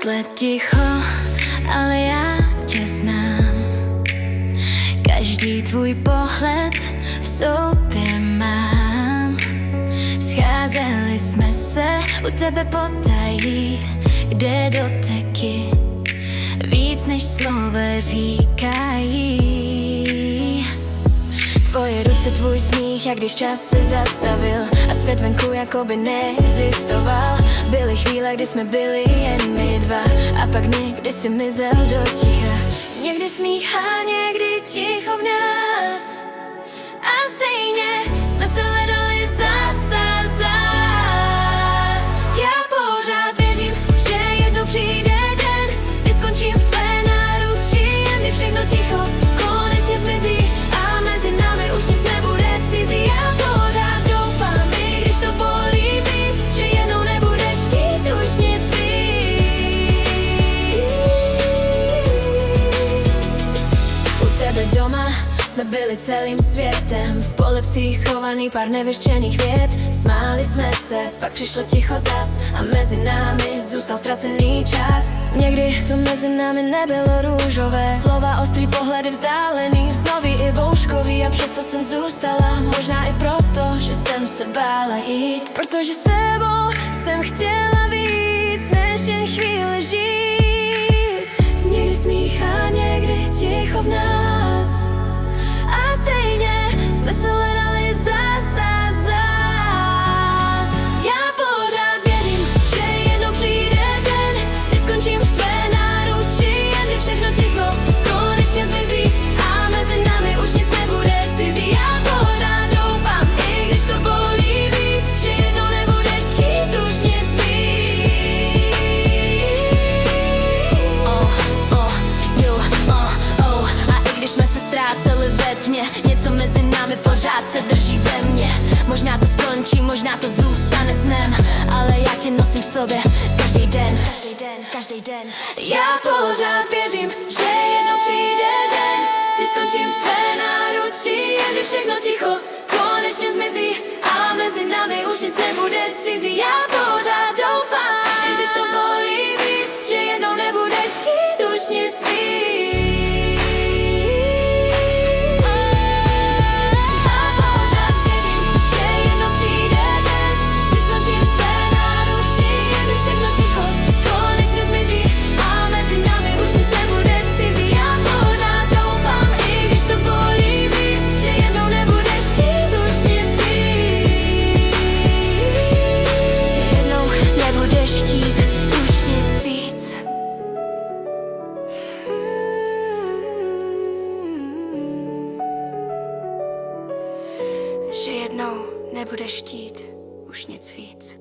let ticho, ale já tě znám. Každý tvůj pohled v sobě mám. Scházeli jsme se u tebe potají, kde doteky víc než slova říkají. Tvoje ruce, tvůj smích, jak když čas se zastavil a svět venku jakoby neexistoval. Byly chvíle, kdy jsme byli jen my dva a pak někdy si mizel do ticha. Někdy smích a někdy ticho v nás a stejně jsme se hledali zas a zas. Já pořád věřím, že jednou přijde den, kdy skončím v tvé náručí, jen všechno ticho konečně zmizí a mezi námi už nic nebude cizí. Já pořád doufám, i když to bolí víc, že jednou nebudeš chtít už nic víc. U tebe doma jsme byli celým světem, v polipcích schovaný pár nevyřčených vět. Smáli jsme se, pak přišlo ticho zas a mezi námi zůstal ztracený čas. Někdy to mezi námi nebylo růžové, slova, ostrý pohledy vzdálený, znoví i bouškový, a přesto jsem zůstala. Možná i proto, že jsem se bála jít, protože s tebou jsem chtěla víc než jen chvíli žít. Někdy smích a někdy ticho v nás a stejně jsme se hledali zas a zas. Já pořád věřím, že jednou přijde den, kdy skončím v tvé náručí, jen kdy všechno ticho konečně zmizí a mezi námi už nic nebude cizí. Já pořád doufám, i když to bolí víc, že jednou nebudeš chtít už nic víc. A i když jsme se ztráceli ve tmě, něco mezi námi pořád se drží ve mně. Možná to skončí, možná to zůstane snem, ale já tě nosím v sobě každý den, každý den, každý den. Já pořád věřím, že jednou přijde den, kdy skončím v tvé náručí, jen kdy všechno ticho konečně zmizí a mezi námi už nic nebude cizí. Já pořád doufám, i když to bolí víc, že jednou nebudeš chtít už nic víc. Že jednou nebudeš chtít už nic víc.